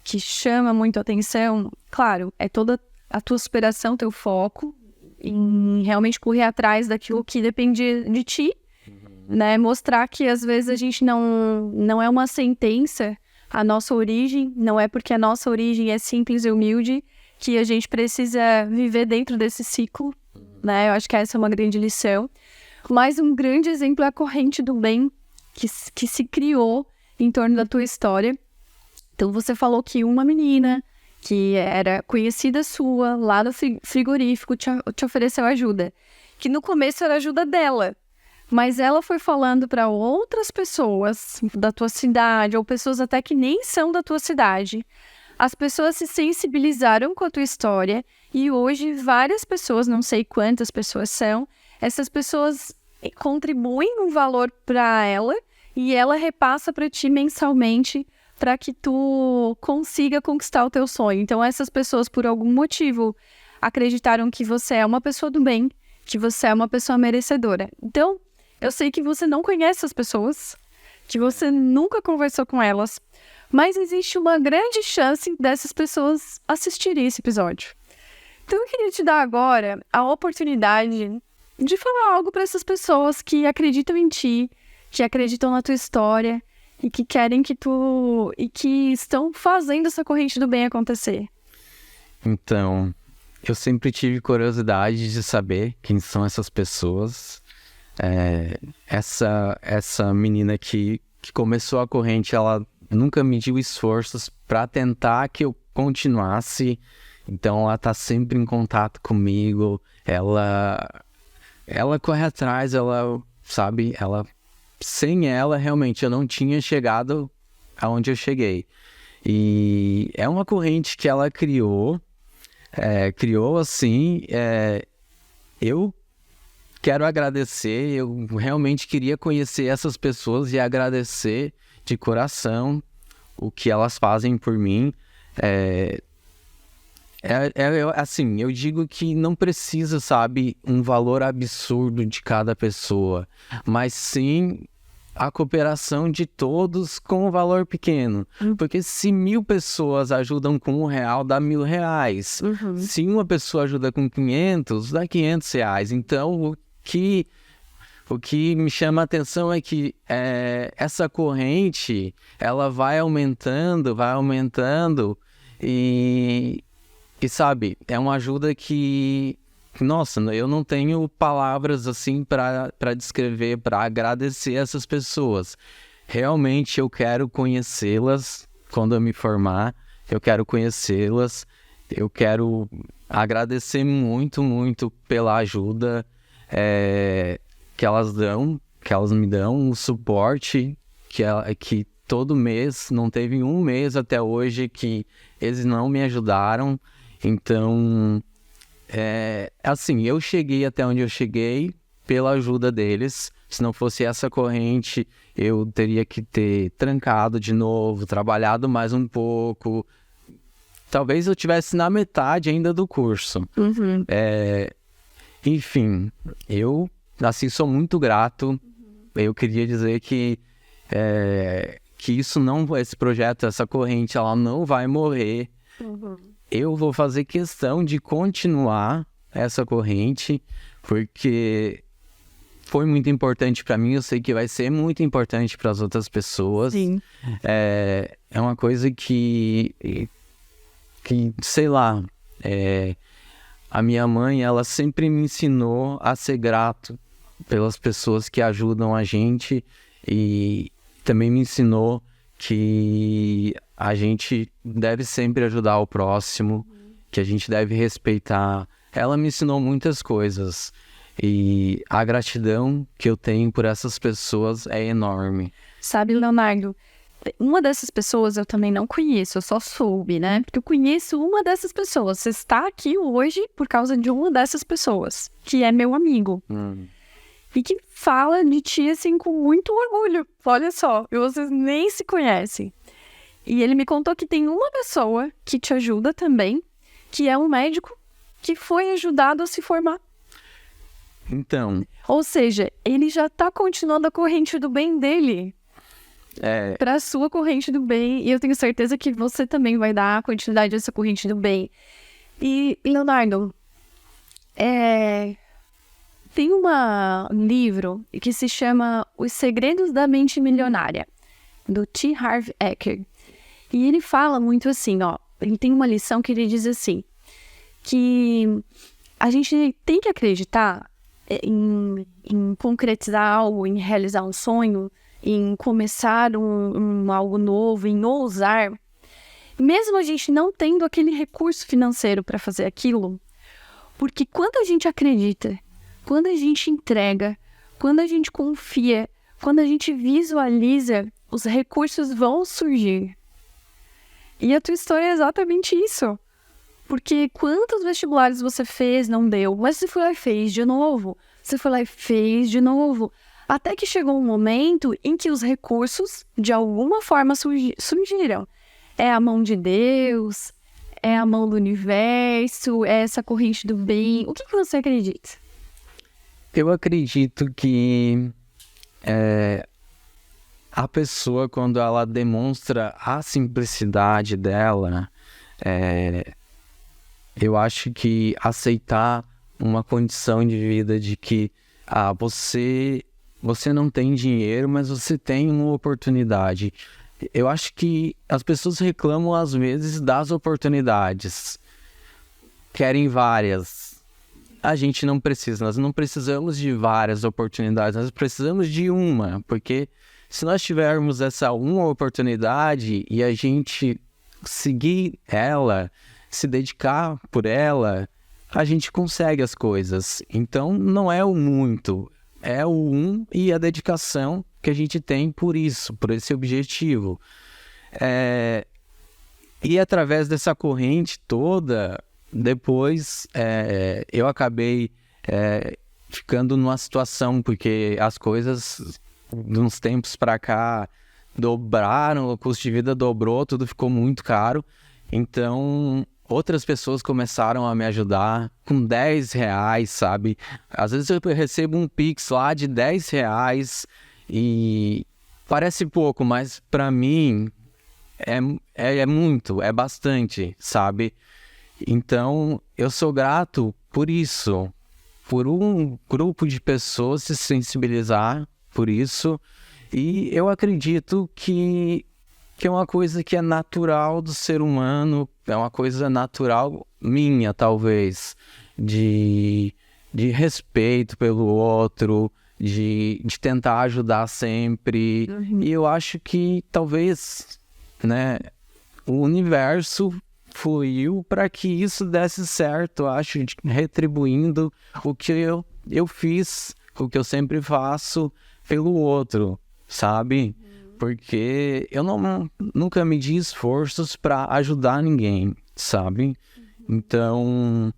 que chama muito a atenção, claro, é toda a tua superação, teu foco em realmente correr atrás daquilo que depende de ti. Né, mostrar que às vezes a gente não é uma sentença a nossa origem, não é porque a nossa origem é simples e humilde que a gente precisa viver dentro desse ciclo, né? Eu acho que essa é uma grande lição. Mas um grande exemplo é a corrente do bem que se criou em torno da tua história. Então você falou que uma menina que era conhecida sua lá no frigorífico te ofereceu ajuda, que no começo era ajuda dela. Mas ela foi falando para outras pessoas da tua cidade, ou pessoas até que nem são da tua cidade. As pessoas se sensibilizaram com a tua história e hoje várias pessoas, não sei quantas pessoas são, essas pessoas contribuem um valor para ela e ela repassa para ti mensalmente para que tu consiga conquistar o teu sonho. Então, essas pessoas, por algum motivo, acreditaram que você é uma pessoa do bem, que você é uma pessoa merecedora. Então, eu sei que você não conhece essas pessoas, que você nunca conversou com elas, mas existe uma grande chance dessas pessoas assistirem esse episódio. Então, eu queria te dar agora a oportunidade de falar algo para essas pessoas que acreditam em ti, que acreditam na tua história e que querem que tu... e que estão fazendo essa corrente do bem acontecer. Então, eu sempre tive curiosidade de saber quem são essas pessoas. Essa menina que começou a corrente, ela nunca mediu esforços para tentar que eu continuasse. Então, ela tá sempre em contato comigo. Ela corre atrás, sabe? Sem ela, realmente, eu não tinha chegado aonde eu cheguei. E é uma corrente que ela criou assim. Eu quero agradecer, eu realmente queria conhecer essas pessoas e agradecer de coração o que elas fazem por mim. Assim, eu digo que não precisa, sabe, um valor absurdo de cada pessoa, mas sim a cooperação de todos com um valor pequeno. Porque se 1.000 pessoas ajudam com R$1, dá R$1.000. Se uma pessoa ajuda com 500, dá R$500. Então, o que me chama a atenção é que essa corrente, ela vai aumentando, e sabe, é uma ajuda que, nossa, eu não tenho palavras assim para descrever, para agradecer essas pessoas. Realmente eu quero conhecê-las quando eu me formar, eu quero conhecê-las, eu quero agradecer muito, muito pela ajuda que elas me dão, o suporte que todo mês, não teve um mês até hoje que eles não me ajudaram. Então, assim, eu cheguei até onde eu cheguei pela ajuda deles. Se não fosse essa corrente, eu teria que ter trancado de novo, trabalhado mais um pouco. Talvez eu estivesse na metade ainda do curso. Enfim, eu, assim, sou muito grato. Eu queria dizer que esse projeto, essa corrente, ela não vai morrer. Eu vou fazer questão de continuar essa corrente, porque foi muito importante para mim, eu sei que vai ser muito importante para as outras pessoas. Sim. É uma coisa que sei lá, a minha mãe, ela sempre me ensinou a ser grato pelas pessoas que ajudam a gente, e também me ensinou que a gente deve sempre ajudar o próximo, que a gente deve respeitar. Ela me ensinou muitas coisas e a gratidão que eu tenho por essas pessoas é enorme. Sabe, Leonardo, uma dessas pessoas eu também não conheço, eu só soube, né? Porque eu conheço uma dessas pessoas. Você está aqui hoje por causa de uma dessas pessoas, que é meu amigo. E que fala de ti, assim, com muito orgulho. Olha só, vocês nem se conhecem. E ele me contou que tem uma pessoa que te ajuda também, que é um médico que foi ajudado a se formar. Então... Ou seja, ele já está continuando a corrente do bem dele para a sua corrente do bem. E eu tenho certeza que você também vai dar a continuidade dessa corrente do bem. E, Leonardo, tem um livro que se chama Os Segredos da Mente Milionária, do T. Harv Eker. E ele fala muito assim, ele tem uma lição que ele diz assim, que a gente tem que acreditar em concretizar algo, em realizar um sonho, em começar algo novo, em ousar, mesmo a gente não tendo aquele recurso financeiro para fazer aquilo, porque quando a gente acredita, quando a gente entrega, quando a gente confia, quando a gente visualiza, os recursos vão surgir. E a tua história é exatamente isso. Porque quantos vestibulares você fez, não deu, mas você foi lá e fez de novo. Você foi lá e fez de novo. Até que chegou um momento em que os recursos, de alguma forma, surgiram. É a mão de Deus, é a mão do universo, é essa corrente do bem. O que você acredita? Eu acredito que a pessoa, quando ela demonstra a simplicidade dela, eu acho que aceitar uma condição de vida de que você não tem dinheiro, mas você tem uma oportunidade. Eu acho que as pessoas reclamam às vezes das oportunidades. Querem várias. A gente não precisa, nós não precisamos de várias oportunidades, nós precisamos de uma, porque se nós tivermos essa uma oportunidade e a gente seguir ela, se dedicar por ela, a gente consegue as coisas. Então não é o muito, é o um e a dedicação que a gente tem por isso, por esse objetivo. E através dessa corrente toda, depois eu acabei ficando numa situação, porque as coisas de uns tempos para cá dobraram, o custo de vida dobrou, tudo ficou muito caro. Então outras pessoas começaram a me ajudar com R$10, sabe? Às vezes eu recebo um Pix lá de R$10 e parece pouco, mas para mim é muito, é bastante, sabe? Então eu sou grato por isso, por um grupo de pessoas se sensibilizar por isso, e eu acredito que é uma coisa que é natural do ser humano, é uma coisa natural minha, talvez, de respeito pelo outro, de tentar ajudar sempre. E eu acho que talvez, né, o universo fluiu para que isso desse certo, acho, retribuindo o que eu fiz, o que eu sempre faço pelo outro, sabe? Porque eu nunca medi esforços para ajudar ninguém, sabe? Então,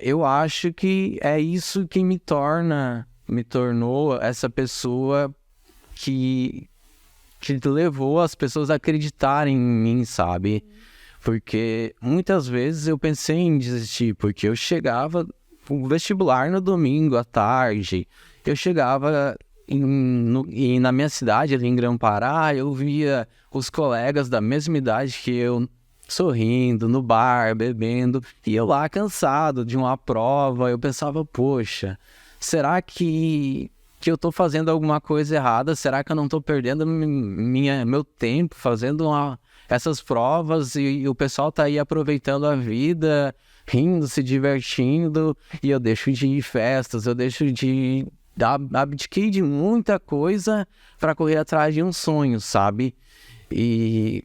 eu acho que é isso que me tornou essa pessoa que levou as pessoas a acreditarem em mim, sabe? Porque muitas vezes eu pensei em desistir, porque eu chegava o vestibular no domingo à tarde, eu chegava e na minha cidade, ali em Grão-Pará, eu via os colegas da mesma idade que eu sorrindo, no bar, bebendo, e eu lá cansado de uma prova. Eu pensava, poxa, será que eu tô fazendo alguma coisa errada? Será que eu não tô perdendo meu tempo fazendo essas provas e o pessoal tá aí aproveitando a vida, rindo, se divertindo, e eu deixo de ir em festas, eu deixo de... abdiquei de muita coisa para correr atrás de um sonho, sabe? E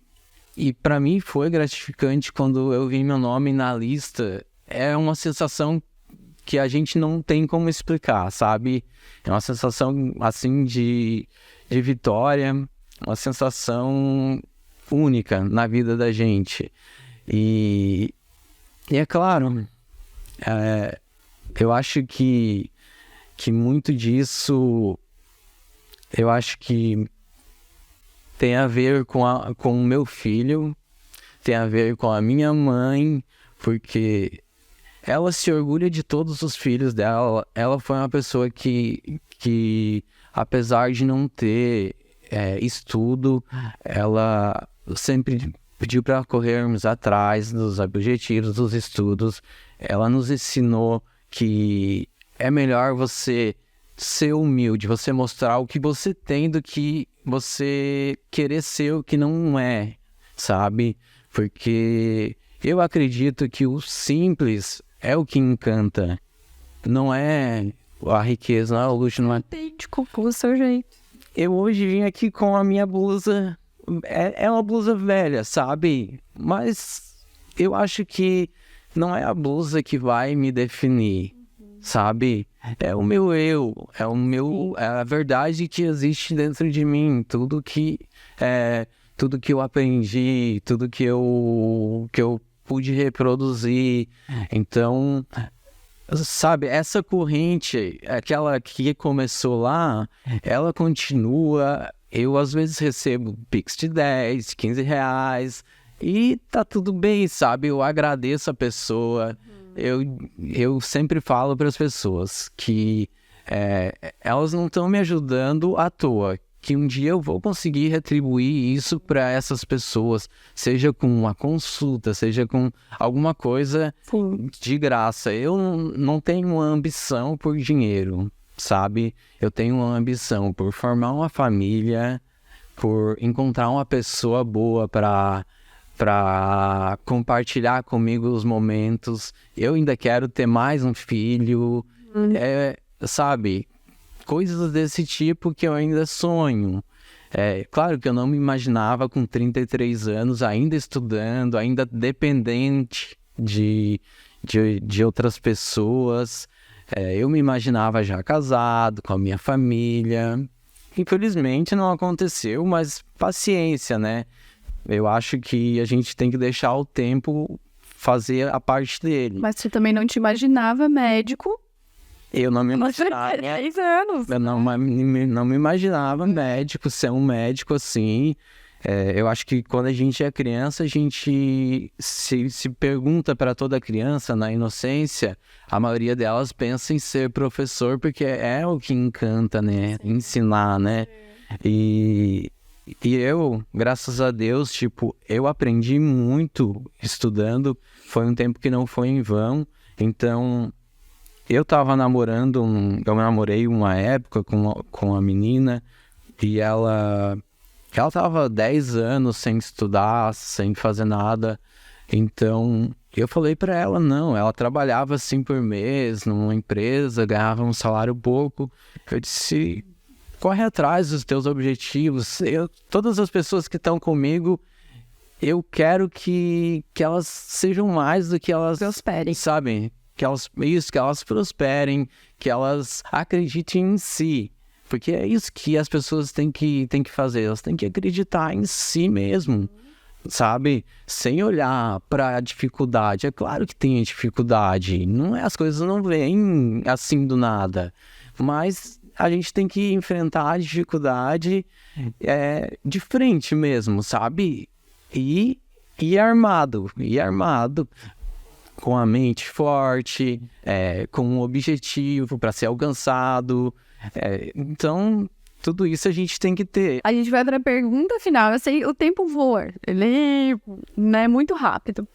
para mim foi gratificante quando eu vi meu nome na lista. É uma sensação que a gente não tem como explicar, sabe? É uma sensação, assim, de vitória, uma sensação única na vida da gente. E é claro, eu acho que muito disso, eu acho que tem a ver com o meu filho, tem a ver com a minha mãe, porque ela se orgulha de todos os filhos dela. Ela foi uma pessoa que apesar de não ter estudo, ela sempre pediu para corrermos atrás dos objetivos, dos estudos. Ela nos ensinou que é melhor você ser humilde, você mostrar o que você tem do que você querer ser o que não é, sabe? Porque eu acredito que o simples é o que encanta. Não é a riqueza, não é o luxo, não é... Autêntico, com o seu jeito. Eu hoje vim aqui com a minha blusa, é uma blusa velha, sabe? Mas eu acho que não é a blusa que vai me definir, sabe? É o meu eu, é a verdade que existe dentro de mim, tudo que eu aprendi, tudo que eu pude reproduzir. Então, sabe, essa corrente, aquela que começou lá, ela continua. Eu, às vezes, recebo Pix de 10, 15 reais e tá tudo bem, sabe? Eu agradeço a pessoa. Eu sempre falo para as pessoas que elas não estão me ajudando à toa. Que um dia eu vou conseguir retribuir isso para essas pessoas, seja com uma consulta, seja com alguma coisa Sim. de graça. Eu não tenho uma ambição por dinheiro, sabe? Eu tenho uma ambição por formar uma família, por encontrar uma pessoa boa para compartilhar comigo os momentos. Eu ainda quero ter mais um filho, sabe? Coisas desse tipo que eu ainda sonho. Claro que eu não me imaginava com 33 anos, ainda estudando, ainda dependente de outras pessoas. Eu me imaginava já casado, com a minha família. Infelizmente não aconteceu, mas paciência, né? Eu acho que a gente tem que deixar o tempo fazer a parte dele. Mas você também não te imaginava médico? Eu não me Você imaginava. tem 10 anos. Eu não me imaginava médico, ser um médico assim. Eu acho que quando a gente é criança, a gente se pergunta para toda criança, na inocência, a maioria delas pensa em ser professor, porque é o que encanta, né? Sim. Ensinar, né? E eu, graças a Deus, tipo, eu aprendi muito estudando. Foi um tempo que não foi em vão. Então, eu namorei uma época com a menina e ela tava 10 anos sem estudar, sem fazer nada. Então, eu falei pra ela, não, ela trabalhava assim por mês numa empresa, ganhava um salário pouco. Eu disse, corre atrás dos teus objetivos. Todas as pessoas que estão comigo, eu quero que elas sejam mais do que elas prosperem, sabem? Que elas prosperem, que elas acreditem em si. Porque é isso que as pessoas têm que fazer. Elas têm que acreditar em si mesmo, sabe? Sem olhar para a dificuldade. É claro que tem a dificuldade. As coisas não vêm assim do nada. Mas a gente tem que enfrentar a dificuldade de frente mesmo, sabe? E armado. Com a mente forte, com um objetivo para ser alcançado. Então, tudo isso a gente tem que ter. A gente vai para a pergunta final. Eu sei, o tempo voa. Ele é muito rápido.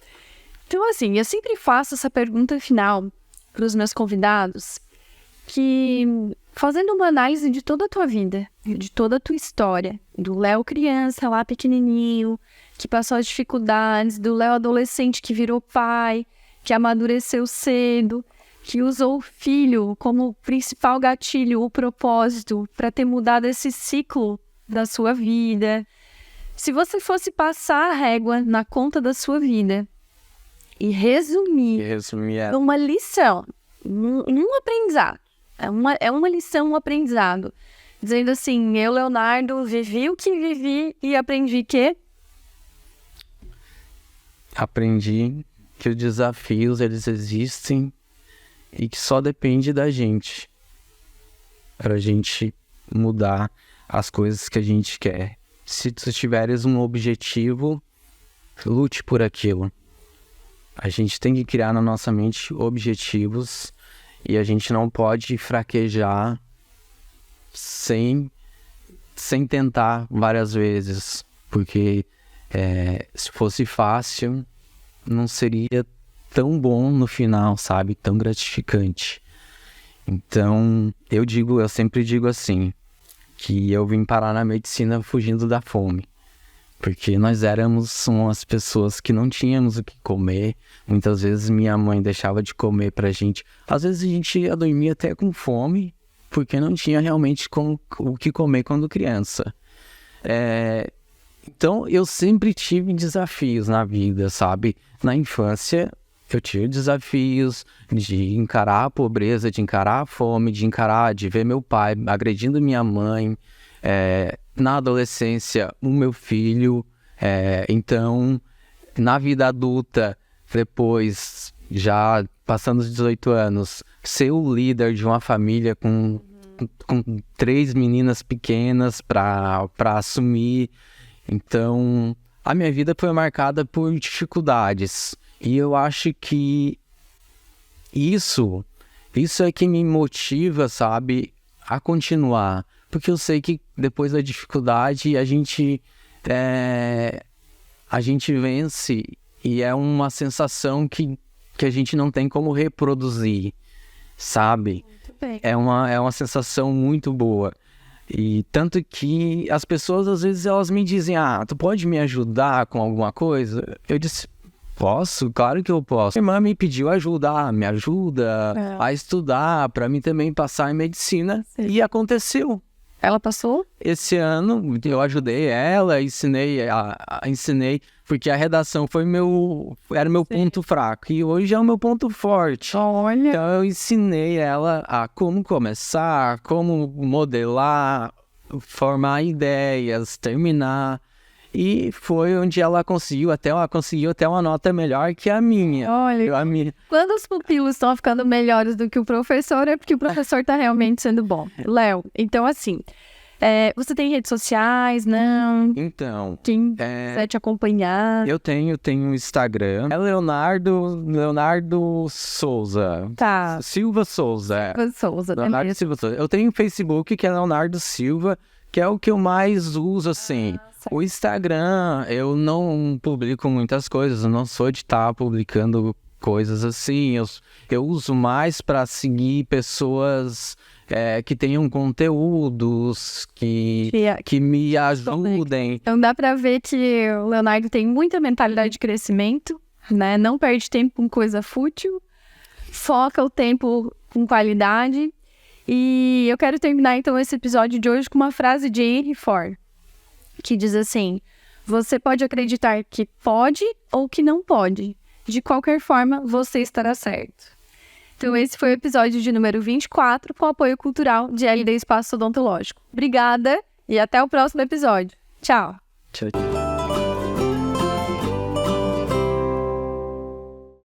Então, assim, eu sempre faço essa pergunta final para os meus convidados, que fazendo uma análise de toda a tua vida, de toda a tua história, do Léo criança lá pequenininho, que passou as dificuldades, do Léo adolescente que virou pai, que amadureceu cedo, que usou o filho como principal gatilho, o propósito, para ter mudado esse ciclo da sua vida. Se você fosse passar a régua na conta da sua vida e resumir uma lição, num aprendizado, é uma lição, um aprendizado, dizendo assim, eu, Leonardo, vivi o que vivi e aprendi que? Aprendi que os desafios, eles existem e que só depende da gente para a gente mudar as coisas que a gente quer. Se tu tiveres um objetivo, lute por aquilo. A gente tem que criar na nossa mente objetivos e a gente não pode fraquejar sem tentar várias vezes, porque se fosse fácil, não seria tão bom no final, sabe? Tão gratificante. Então, eu sempre digo assim, que eu vim parar na medicina fugindo da fome. Porque nós éramos umas pessoas que não tínhamos o que comer. Muitas vezes minha mãe deixava de comer pra gente. Às vezes a gente ia dormir até com fome, porque não tinha realmente o que comer quando criança. Então, eu sempre tive desafios na vida, sabe? Na infância, eu tive desafios de encarar a pobreza, de encarar a fome, de ver meu pai agredindo minha mãe. Na adolescência, o meu filho. Então, na vida adulta, depois, já passando os 18 anos, ser o líder de uma família com 3 meninas pequenas para assumir. Então, a minha vida foi marcada por dificuldades. E eu acho que isso é que me motiva, sabe, a continuar. Porque eu sei que depois da dificuldade a gente vence, e é uma sensação que a gente não tem como reproduzir, sabe? Muito bem. É uma sensação muito boa. E tanto que as pessoas, às vezes, elas me dizem, tu pode me ajudar com alguma coisa? Eu disse, posso, claro que eu posso. Minha irmã me pediu ajuda, me ajuda a estudar, para mim também passar em medicina. Sim. E aconteceu. Ela passou? Esse ano eu ajudei ela, ensinei, porque a redação era meu ponto fraco, e hoje é o meu ponto forte. Olha. Então eu ensinei ela a como começar, como modelar, formar ideias, terminar. E foi onde ela conseguiu até uma nota melhor que a minha. Olha, quando os pupilos estão ficando melhores do que o professor, é porque o professor está realmente sendo bom. Léo, então assim, você tem redes sociais, não? Então, quem quiser te acompanhar? Eu tenho um Instagram, é Leonardo Souza. Tá. Silva Souza. Leonardo Silva Souza. Eu tenho um Facebook que é Leonardo Silva, que é o que eu mais uso, assim. O Instagram, eu não publico muitas coisas, eu não sou de estar publicando coisas assim. Eu uso mais para seguir pessoas que tenham conteúdos, que me ajudem. Então dá para ver que o Leonardo tem muita mentalidade de crescimento, né? Não perde tempo com coisa fútil, foca o tempo com qualidade. E eu quero terminar então esse episódio de hoje com uma frase de Henry Ford, que diz assim: você pode acreditar que pode ou que não pode. De qualquer forma, você estará certo. Então esse foi o episódio de número 24, com apoio cultural de LD Espaço Odontológico. Obrigada e até o próximo episódio. Tchau! Tchau.